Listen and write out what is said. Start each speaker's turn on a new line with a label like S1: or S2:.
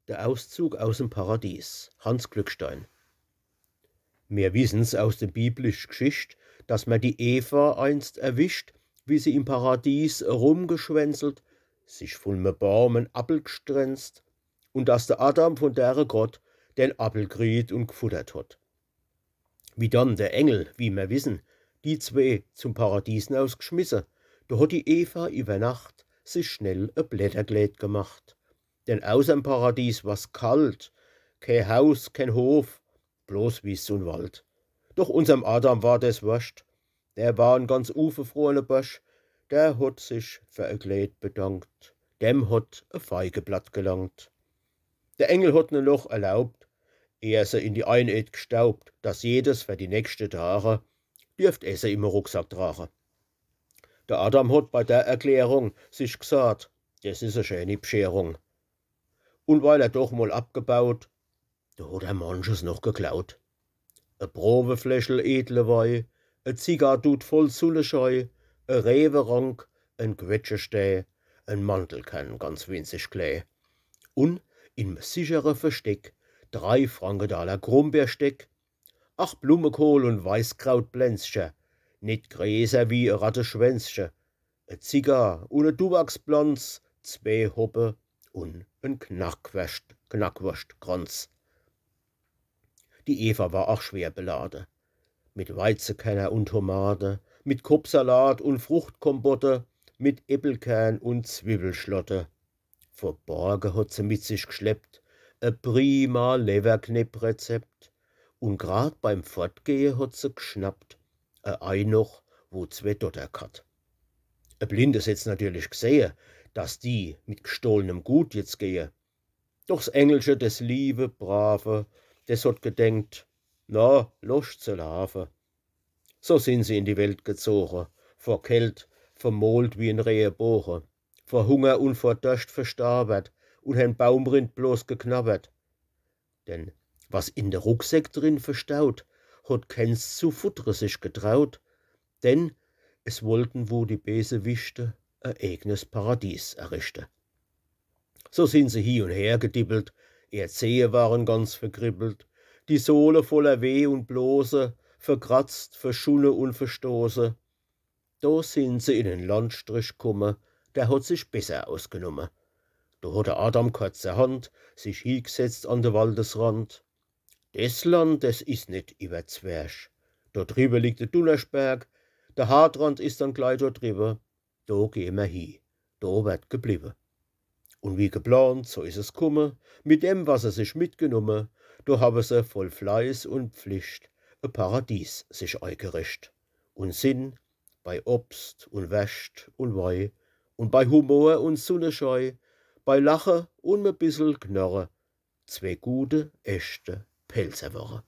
S1: Der Auszug aus dem Paradies. Hans Glückstein. Wir wissen's aus der biblischen Geschichte, dass man die Eva einst erwischt, wie sie im Paradies rumgeschwänzelt, sich von me Baum en Appel gestrenzt, und dass der Adam von dere Gott den Appel kriegt und gefuttert hat. Wie dann der Engel, wie wir wissen, die zwei zum Paradies ausgeschmissen, da hat die Eva über Nacht sich schnell e Blätterkleid gemacht. Denn außerm Paradies war's kalt, kein Haus, kein Hof, bloß Wies und Wald. Doch unserem Adam war das wurscht. Der war ein ganz ufefrohener Bursch, der hat sich für ein Kleid bedankt. Dem hat ein Feigeblatt gelangt. Der Engel hat ne noch erlaubt, ehe sie in die Einöd gestaubt, dass jedes für die nächsten Tage dürft er im Rucksack tragen. Der Adam hat bei der Erklärung sich gesagt, das ist eine schöne Bescherung. Und weil er doch mal abgebaut, da hat er manches noch geklaut. E Provefläschel edle Weih, e Zigarr voll Sullescheu, e Rewerank, en Quetschesteh, en Mantelkern ganz winzig klei. Und in sichere Versteck 3 Frankendaler Krummbeersteck, 8 Blumenkohl und Weißkrautplänzchen, nicht gräser wie e Ratteschwänzchen, e Zigarr und e Tubaksblanz, 2 Hoppe und en Knackwurstkranz. Die Eva war auch schwer beladen. Mit Weizenkenner und Tomate, mit Kopfsalat und Fruchtkompotte, mit Äppelkern und Zwiebelschlotte. Verborgen hat sie mit sich geschleppt, e prima Leberknepp-Rezept. Und grad beim Fortgehen hat sie geschnappt, Ei noch, wo 2 Dotter hat. E Blindes hätt's natürlich gesehen, dass die mit gestohlenem Gut jetzt gehe. Doch's Engelsche, des liebe, brave, des hat gedenkt, na, losch zu laufen. So sind sie in die Welt gezogen, vor Kält, vermohlt wie ein Rehebogen, vor Hunger und vor Durst verstarbert und hen Baumrind bloß geknabbert. Denn was in der Rucksäck drin verstaut, hat keins zu futtere sich getraut, denn es wollten wo die Besewichte eigenes Paradies errichten. So sind sie hi und her gedippelt, ihr Zehe waren ganz verkribbelt, die Sohle voller Weh und Blose, verkratzt, verschunne und verstoße. Da sind sie in den Landstrich kumme, der hat sich besser ausgenommen. Da hat der Adam kurzerhand sich hingesetzt an der Waldesrand. Des Land, des is nicht über Zwerch. Da drüber liegt der Dunnersberg, der Hartrand ist dann gleich da drüber. Da gehen wir hin, da wird geblieben. Und wie geplant, so is es kumme, mit dem, was er sich mitgenommen, da haben sie voll Fleiß und Pflicht e Paradies sich eingericht. Und sind bei Obst und Wäscht und Weih und bei Humor und Sonnenscheu, bei Lache und me bissel Knorre, 2 gute, echte Pelzerwoche.